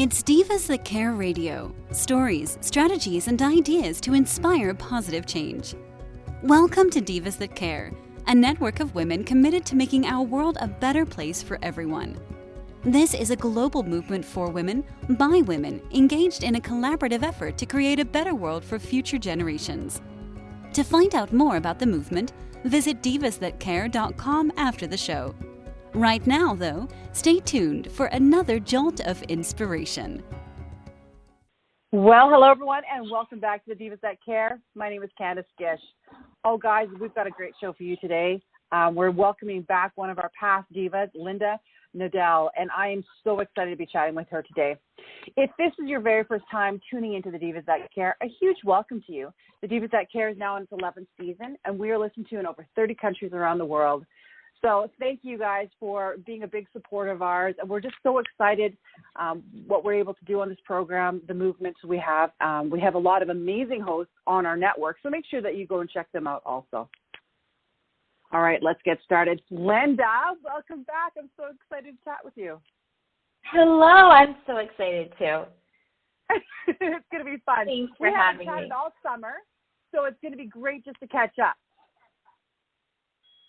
It's Divas That Care Radio. Stories, strategies, and ideas to inspire positive change. Welcome to Divas That Care, a network of women committed to making our world a better place for everyone. This is a global movement for women, by women, engaged in a collaborative effort to create a better world for future generations. To find out more about the movement, visit divasthatcare.com after the show. Right now, though, stay tuned for another jolt of inspiration. Well, hello, everyone, and welcome back to the Divas That Care. My name is Candace Gish. Oh, guys, we've got a great show for you today. We're welcoming back one of our past divas, Linda Nadell, and I am so excited to be chatting with her today. If this is your very first time tuning into the Divas That Care, a huge welcome to you. The Divas That Care is now in its 11th season, and we are listened to in over 30 countries around the world. So thank you guys for being a big supporter of ours. And we're just so excited what we're able to do on this program, the movements we have. We have a lot of amazing hosts on our network, so make sure that you go and check them out also. All right, let's get started. Linda, welcome back. I'm so excited to chat with you. Hello, I'm so excited too. It's going to be fun. Thanks for having me. We haven't chatted all summer, so it's going to be great just to catch up.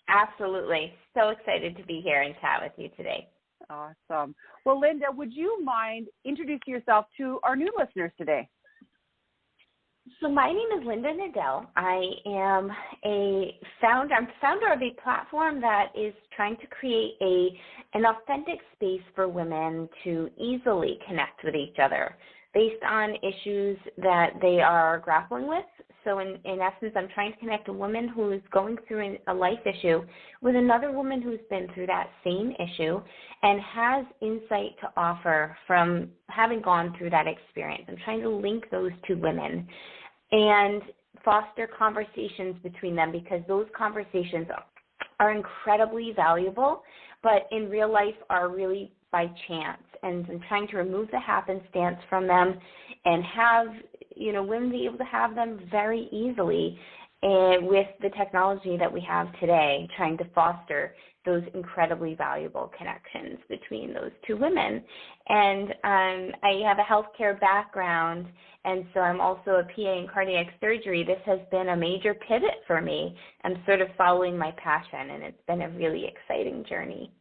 Absolutely. So excited to be here and chat with you today. Awesome. Well, Linda, would you mind introducing yourself to our new listeners today? So my name is Linda Nadell. I am I'm founder of a platform that is trying to create an authentic space for women to easily connect with each other based on issues that they are grappling with. So in essence, I'm trying to connect a woman who is going through a life issue with another woman who's been through that same issue and has insight to offer from having gone through that experience. I'm trying to link those two women and foster conversations between them, because those conversations are incredibly valuable, but in real life are really by chance. And I'm trying to remove the happenstance from them and have women be able to have them very easily with the technology that we have today, trying to foster those incredibly valuable connections between those two women. And I have a healthcare background, and so I'm also a PA in cardiac surgery. This has been a major pivot for me. I'm sort of following my passion, and it's been a really exciting journey.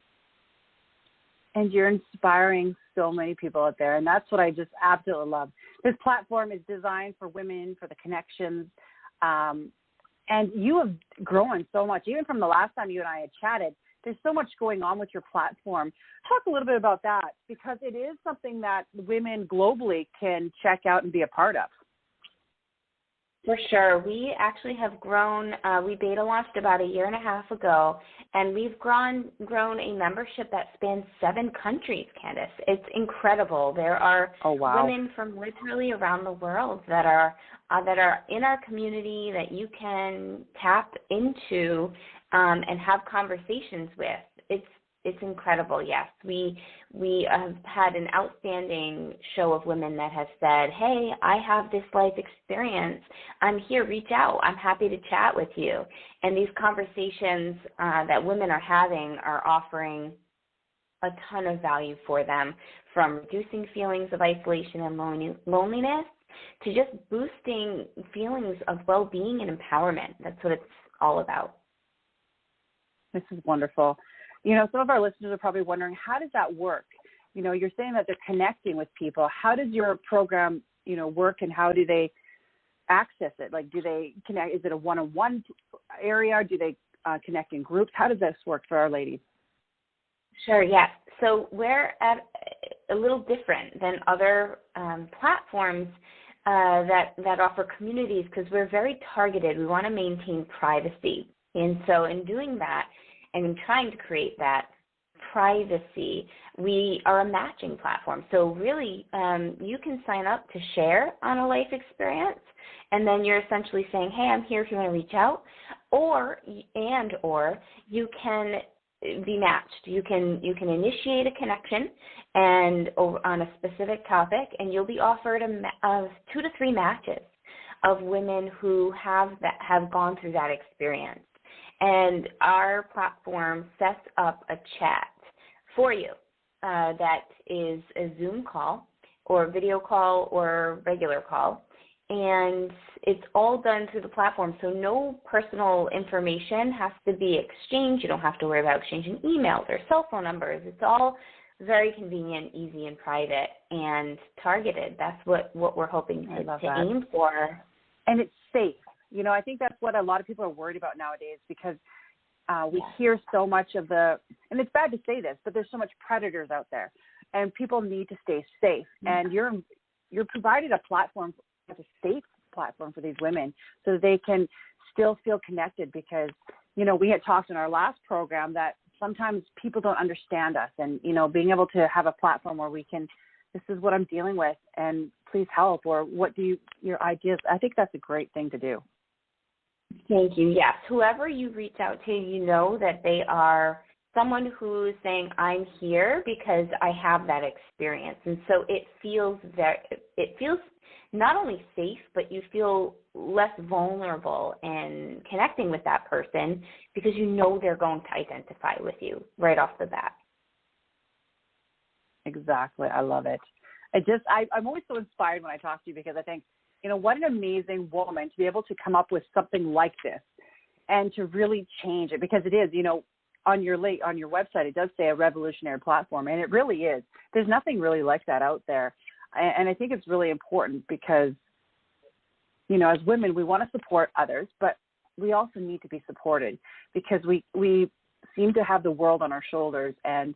And you're inspiring so many people out there, and that's what I just absolutely love. This platform is designed for women, for the connections, and you have grown so much. Even from the last time you and I had chatted, there's so much going on with your platform. Talk a little bit about that, because it is something that women globally can check out and be a part of. For sure. We actually have grown. We beta launched about a year and a half ago, and we've grown a membership that spans 7 countries, Candace. It's incredible. There are women from literally around the world that are in our community that you can tap into and have conversations with. It's incredible, yes. We have had an outstanding show of women that have said, hey, I have this life experience. I'm here. Reach out. I'm happy to chat with you. And these conversations that women are having are offering a ton of value for them, from reducing feelings of isolation and loneliness to just boosting feelings of well-being and empowerment. That's what it's all about. This is wonderful. Some of our listeners are probably wondering, how does that work? You're saying that they're connecting with people. How does your program, work, and how do they access it? Like, do they connect? Is it a one-on-one area? Do they connect in groups? How does this work for our ladies? Sure, yes. So we're at a little different than other platforms that offer communities, because we're very targeted. We want to maintain privacy. And so in doing that, and in trying to create that privacy, we are a matching platform. So really, you can sign up to share on a life experience, and then you're essentially saying, hey, I'm here if you want to reach out, or you can be matched. You can initiate a connection and on a specific topic, and you'll be offered 2 to 3 matches of women who have gone through that experience. And our platform sets up a chat for you that is a Zoom call or video call or regular call. And it's all done through the platform, so no personal information has to be exchanged. You don't have to worry about exchanging emails or cell phone numbers. It's all very convenient, easy, and private, and targeted. That's what we're hoping to aim for. And it's safe. You know, I think that's what a lot of people are worried about nowadays, because we hear so much of and it's bad to say this, but there's so much predators out there, and people need to stay safe. And you're provided a platform, a safe platform for these women, so that they can still feel connected, because, you know, we had talked in our last program that sometimes people don't understand us, and, you know, being able to have a platform where we can, this is what I'm dealing with, and please help, or what do your ideas, I think that's a great thing to do. Thank you. Yes, whoever you reach out to, you know that they are someone who's saying, I'm here because I have that experience. And so it feels not only safe, but you feel less vulnerable in connecting with that person, because you know they're going to identify with you right off the bat. Exactly. I love it. I'm always so inspired when I talk to you, because I think, you know, what an amazing woman to be able to come up with something like this and to really change it, because it is, you know, on your website, it does say a revolutionary platform, and it really is. There's nothing really like that out there. And I think it's really important, because, you know, as women, we want to support others, but we also need to be supported, because we seem to have the world on our shoulders, and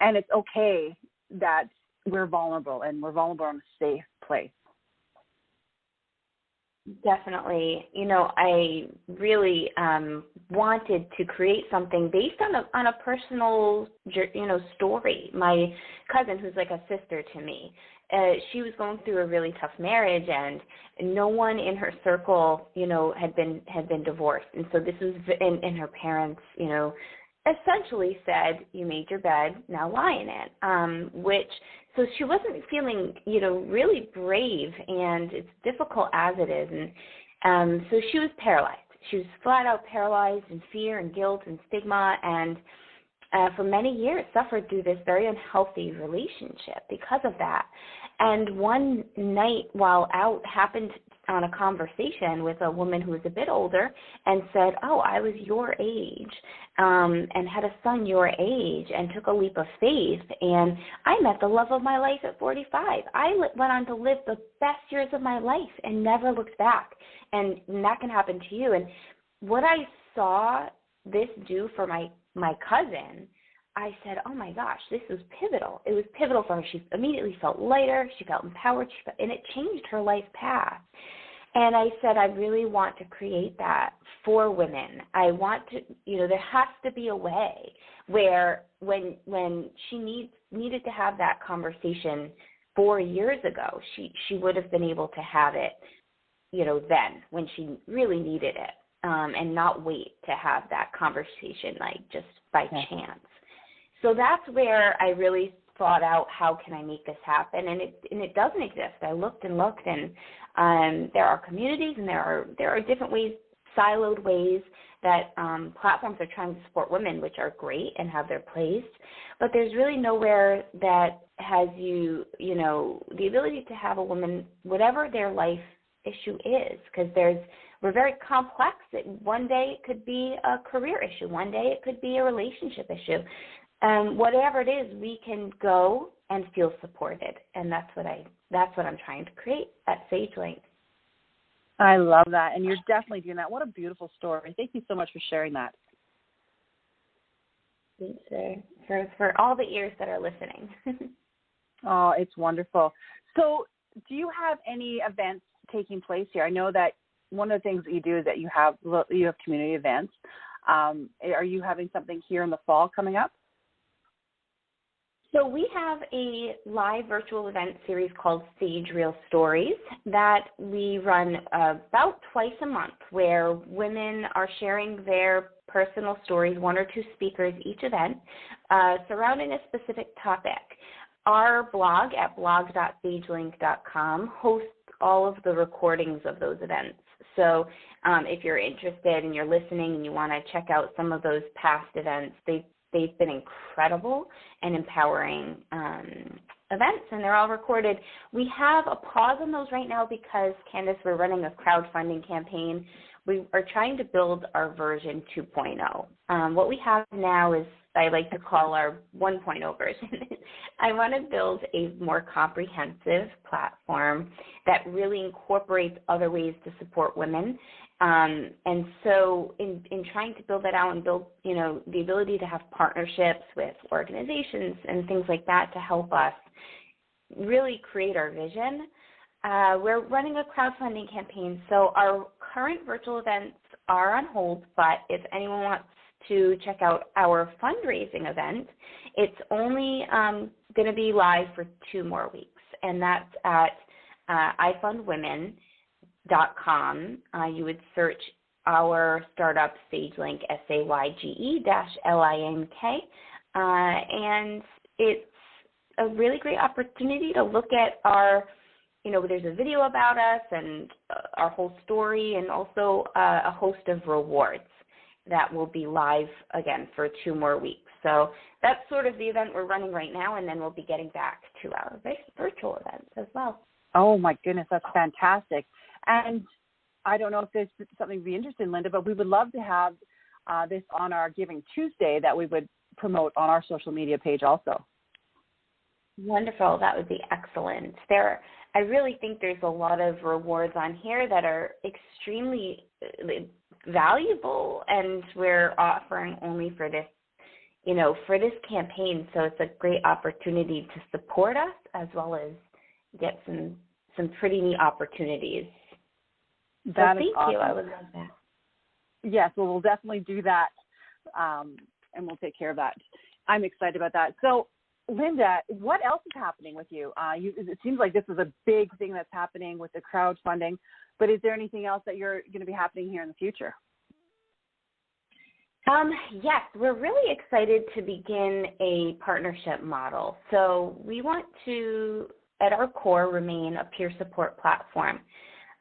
it's okay that we're vulnerable, and we're vulnerable in a safe place. Definitely. You know, I really wanted to create something based on a personal, you know, story. My cousin, who's like a sister to me, she was going through a really tough marriage, and no one in her circle, you know, had been divorced. And so this was, and her parents, you know, essentially said, you made your bed, now lie in it, so she wasn't feeling, you know, really brave, and it's difficult as it is. And so she was paralyzed. She was flat out paralyzed in fear and guilt and stigma, and for many years suffered through this very unhealthy relationship because of that. And one night while out, happened on a conversation with a woman who was a bit older, and said, oh, I was your age, and had a son your age, and took a leap of faith, and I met the love of my life at 45. I went on to live the best years of my life and never looked back, and that can happen to you. And what I saw this do for my cousin, I said, oh my gosh, this was pivotal. It was pivotal for her. She immediately felt lighter. She felt empowered, and it changed her life path. And I said, I really want to create that for women. I want to, you know, there has to be a way where when she needed to have that conversation 4 years ago, she would have been able to have it, you know, then when she really needed it, and not wait to have that conversation like just by chance. So that's where I really thought out, how can I make this happen? And it doesn't exist. I looked, and there are communities, and there are different ways, siloed ways that platforms are trying to support women, which are great and have their place. But there's really nowhere that has you know, the ability to have a woman, whatever their life issue is, because we're very complex. One day it could be a career issue. One day it could be a relationship issue. Whatever it is, we can go and feel supported, and that's what I'm trying to create at SAYge. I love that, and you're definitely doing that. What a beautiful story! Thank you so much for sharing that. Thanks for all the ears that are listening. Oh, it's wonderful. So, do you have any events taking place here? I know that one of the things that you do is that you have community events. Are you having something here in the fall coming up? So we have a live virtual event series called SAYge Real Stories that we run about twice a month, where women are sharing their personal stories, 1 or 2 speakers each event, surrounding a specific topic. Our blog at blog.sagelink.com hosts all of the recordings of those events. So if you're interested and you're listening and you want to check out some of those past events, they've been incredible and empowering events, and they're all recorded. We have a pause on those right now because, Candace, we're running a crowdfunding campaign. We are trying to build our version 2.0. What we have now is, I like to call our 1.0 version. I want to build a more comprehensive platform that really incorporates other ways to support women. And so in trying to build that out and build, the ability to have partnerships with organizations and things like that to help us really create our vision, we're running a crowdfunding campaign. So our current virtual events are on hold, but if anyone wants to check out our fundraising event, it's only going to be live for 2 more weeks, and that's at ifundwomen.com. You would search our startup SAYge link, SAYGE-LINK, and it's a really great opportunity to look at our, there's a video about us and our whole story, and also a host of rewards that will be live again for 2 more weeks. So that's sort of the event we're running right now, and then we'll be getting back to our virtual events as well. Oh my goodness, that's fantastic. And I don't know if there's something to be interested in, Linda, but we would love to have this on our Giving Tuesday that we would promote on our social media page also. Wonderful. That would be excellent. I really think there's a lot of rewards on here that are extremely valuable, and we're offering only for this, for this campaign. So it's a great opportunity to support us as well as get some pretty neat opportunities. That is thank awesome. you. I would love that. Yes, well, we'll definitely do that, and we'll take care of that. I'm excited about that. So, Linda, what else is happening with you? It seems like this is a big thing that's happening with the crowdfunding, but is there anything else that you're going to be happening here in the future? Yes, we're really excited to begin a partnership model. So we want to, at our core, remain a peer support platform.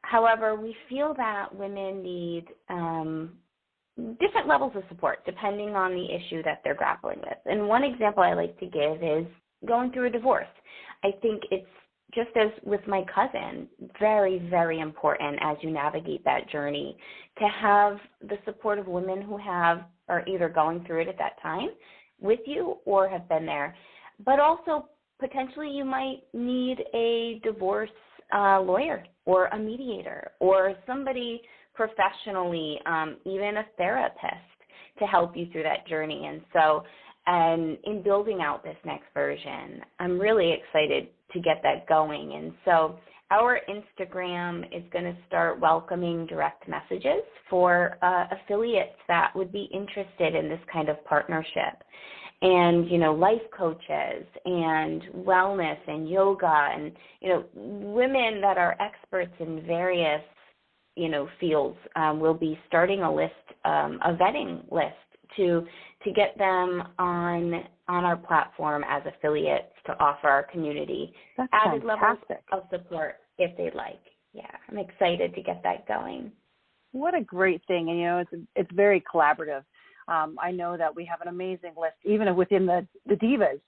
However, we feel that women need different levels of support depending on the issue that they're grappling with. And one example I like to give is going through a divorce. I think it's, just as with my cousin, very, very important as you navigate that journey to have the support of women who are either going through it at that time with you or have been there. But also, potentially you might need a divorce lawyer or a mediator or somebody professionally, even a therapist, to help you through that journey. And in building out this next version, I'm really excited to get that going. And so our Instagram is going to start welcoming direct messages for affiliates that would be interested in this kind of partnership. And, life coaches and wellness and yoga and, women that are experts in various, fields. Will be starting a list, a vetting list to get them on our platform as affiliates to offer our community added levels of support if they'd like. Yeah, I'm excited to get that going. What a great thing. And, it's very collaborative. I know that we have an amazing list, even within the divas,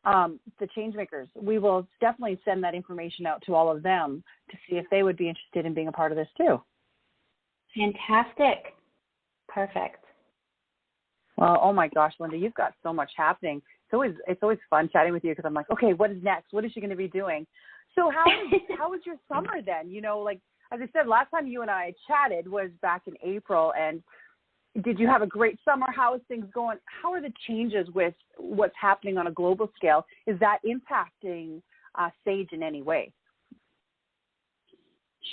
the changemakers. We will definitely send that information out to all of them to see if they would be interested in being a part of this too. Fantastic. Perfect. Well, oh my gosh, Linda, you've got so much happening. It's always fun chatting with you because I'm like, okay, what is next? What is she going to be doing? So how was your summer then? As I said, last time you and I chatted was back in April, and did you have a great summer? How is things going? How are the changes with what's happening on a global scale? Is that impacting SAYge in any way?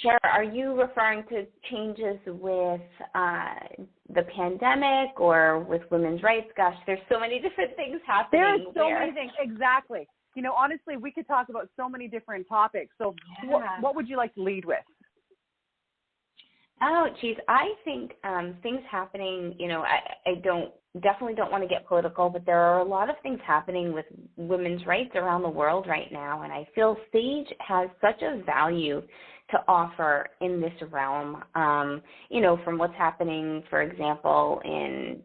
Sure. Are you referring to changes with the pandemic or with women's rights? Gosh, there's so many different things happening. There's so many things. Exactly. Honestly, we could talk about so many different topics. So what would you like to lead with? Oh, geez. I think things happening, I definitely don't want to get political, but there are a lot of things happening with women's rights around the world right now. And I feel SAYge has such a value to offer in this realm, from what's happening, for example, in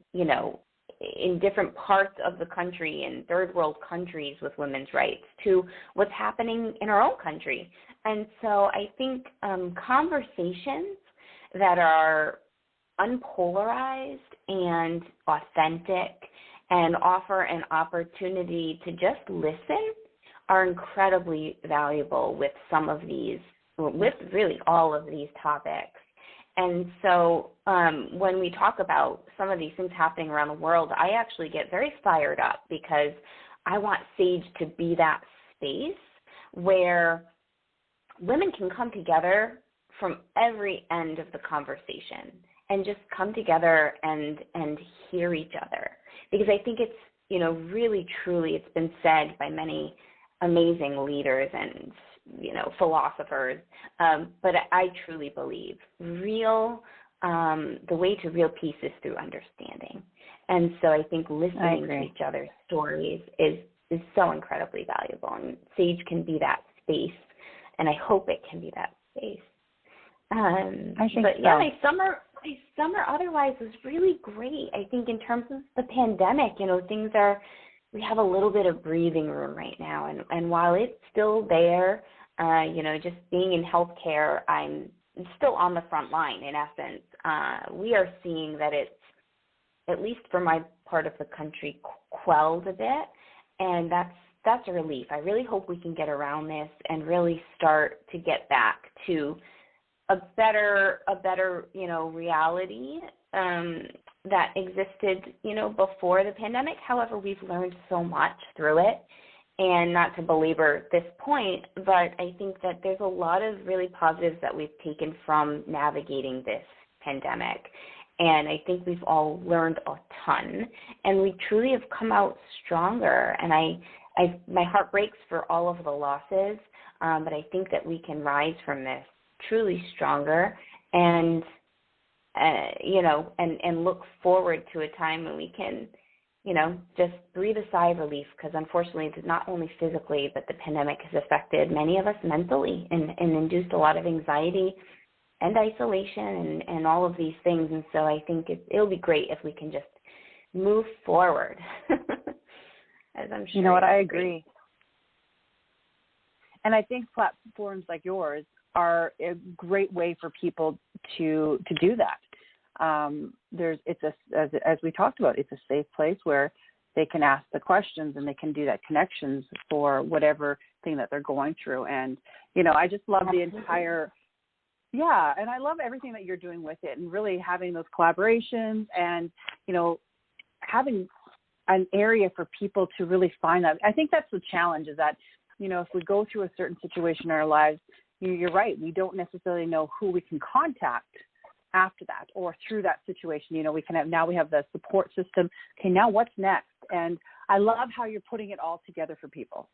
in different parts of the country, in third world countries with women's rights, to what's happening in our own country. And so I think conversations that are unpolarized and authentic and offer an opportunity to just listen are incredibly valuable with some of these, with really all of these topics. And so when we talk about some of these things happening around the world, I actually get very fired up because I want SAYge to be that space where women can come together from every end of the conversation and just come together and hear each other. Because I think it's, really, truly, it's been said by many amazing leaders and, philosophers, but I truly believe the way to real peace is through understanding. And so I think listening to each other's stories is so incredibly valuable, and SAYge can be that space, and I hope it can be that space. I think but so. Yeah, my summer otherwise was really great. I think in terms of the pandemic, we have a little bit of breathing room right now, and while it's still there, just being in healthcare, I'm still on the front line in essence. We are seeing that it's, at least for my part of the country, quelled a bit, and that's a relief. I really hope we can get around this and really start to get back to a better reality that existed, before the pandemic. However, we've learned so much through it, and not to belabor this point, but I think that there's a lot of really positives that we've taken from navigating this pandemic, and I think we've all learned a ton, and we truly have come out stronger, and my heart breaks for all of the losses, but I think that we can rise from this truly stronger, and and look forward to a time when we can, just breathe a sigh of relief, because unfortunately, not only physically, but the pandemic has affected many of us mentally and induced a lot of anxiety and isolation and all of these things. And so I think it'll be great if we can just move forward, as I'm sure. You know what, I agree. And I think platforms like yours are a great way for people to do that. As we talked about, it's a safe place where they can ask the questions and they can do that connections for whatever thing that they're going through. And, I just love the entire, and I love everything that you're doing with it, and really having those collaborations and, having an area for people to really find that. I think that's the challenge, is that, if we go through a certain situation in our lives, you're right, we don't necessarily know who we can contact after that or through that situation. We have the support system. Okay, now what's next? And I love how you're putting it all together for people.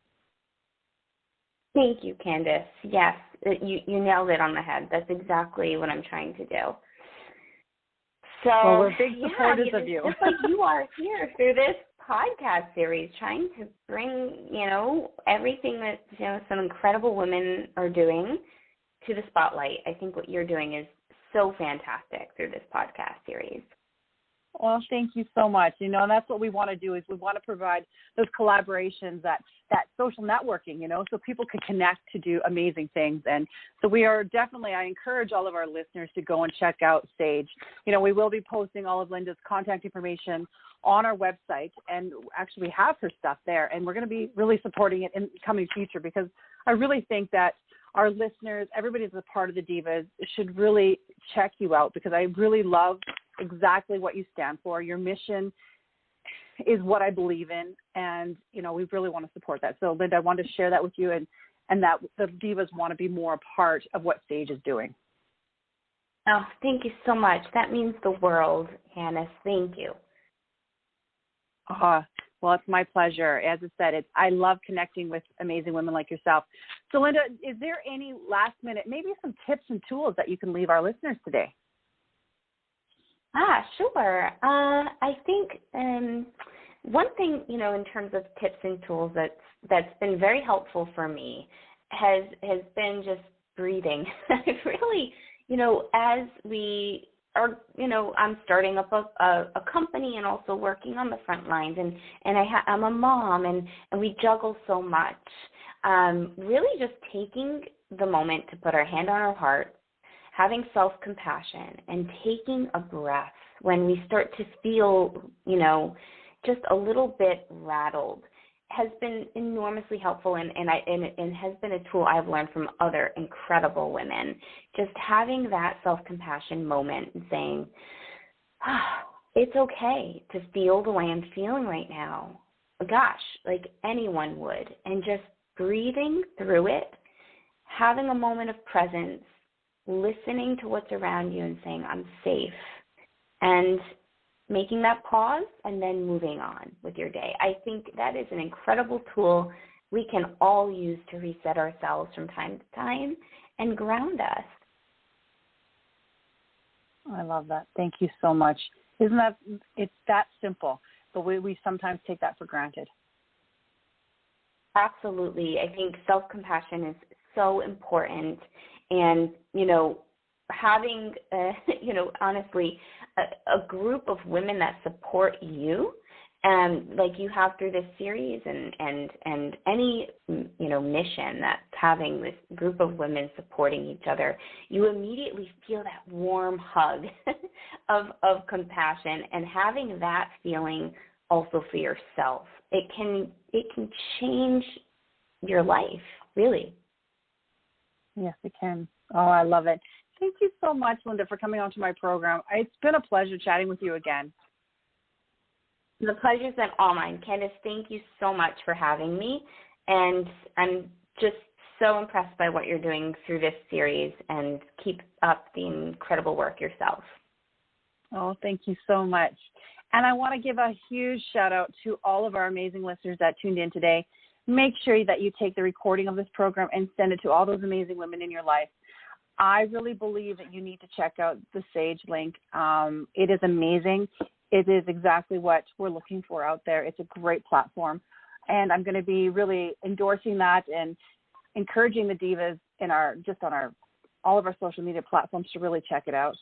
Thank you, Candace. Yes, you nailed it on the head. That's exactly what I'm trying to do. So, well, we're big supporters of you. Just like you are here through this podcast series, trying to bring, everything that, some incredible women are doing to the spotlight. I think what you're doing is so fantastic through this podcast series. Well, thank you so much. And that's what we want to do, is we want to provide those collaborations, that social networking, so people can connect to do amazing things. And so I encourage all of our listeners to go and check out SAYge. We will be posting all of Linda's contact information on our website, and actually we have her stuff there, and we're going to be really supporting it in the coming future, because I really think that our listeners, everybody that's a part of the Divas, should really check you out, because I really love exactly what you stand for. Your mission is what I believe in, and, we really want to support that. So, Linda, I wanted to share that with you, and that the Divas want to be more a part of what SAYge is doing. Oh, thank you so much. That means the world, Hannes. Thank you. Well, it's my pleasure. As I said, I love connecting with amazing women like yourself. So, Linda, is there any last minute, maybe some tips and tools that you can leave our listeners today? Sure. I think one thing, in terms of tips and tools that's been very helpful for me has been just breathing. I've really, as we I'm starting up a company and also working on the front lines, and I'm a mom, and we juggle so much. Really just taking the moment to put our hand on our heart, having self-compassion, and taking a breath when we start to feel, just a little bit rattled has been enormously helpful, and has been a tool I've learned from other incredible women. Just having that self-compassion moment and saying, it's okay to feel the way I'm feeling right now. Gosh, like anyone would. And just breathing through it, having a moment of presence, listening to what's around you and saying, I'm safe. And making that pause and then moving on with your day. I think that is an incredible tool we can all use to reset ourselves from time to time and ground us. I love that. Thank you so much. It's that simple, but we sometimes take that for granted. Absolutely. I think self-compassion is so important, and, having, honestly, a group of women that support you, like you have through this series, and any, mission that's having this group of women supporting each other, you immediately feel that warm hug of compassion, and having that feeling also for yourself. It can change your life, really. Yes, it can. Oh, I love it. Thank you so much, Linda, for coming onto my program. It's been a pleasure chatting with you again. The pleasure's been all mine. Candace, thank you so much for having me. And I'm just so impressed by what you're doing through this series, and keep up the incredible work yourself. Oh, thank you so much. And I want to give a huge shout out to all of our amazing listeners that tuned in today. Make sure that you take the recording of this program and send it to all those amazing women in your life. I really believe that you need to check out the SAYge link. It is amazing. It is exactly what we're looking for out there. It's a great platform. And I'm going to be really endorsing that and encouraging the divas in all of our social media platforms to really check it out.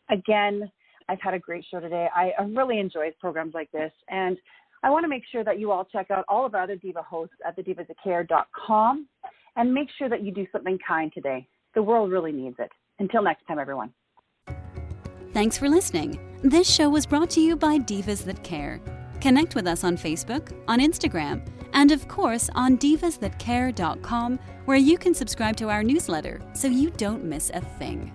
Again, I've had a great show today. I really enjoy programs like this. And I want to make sure that you all check out all of our other diva hosts at thedivasthatcare.com, and make sure that you do something kind today. The world really needs it. Until next time, everyone. Thanks for listening. This show was brought to you by Divas That Care. Connect with us on Facebook, on Instagram, and of course on divasthatcare.com, where you can subscribe to our newsletter so you don't miss a thing.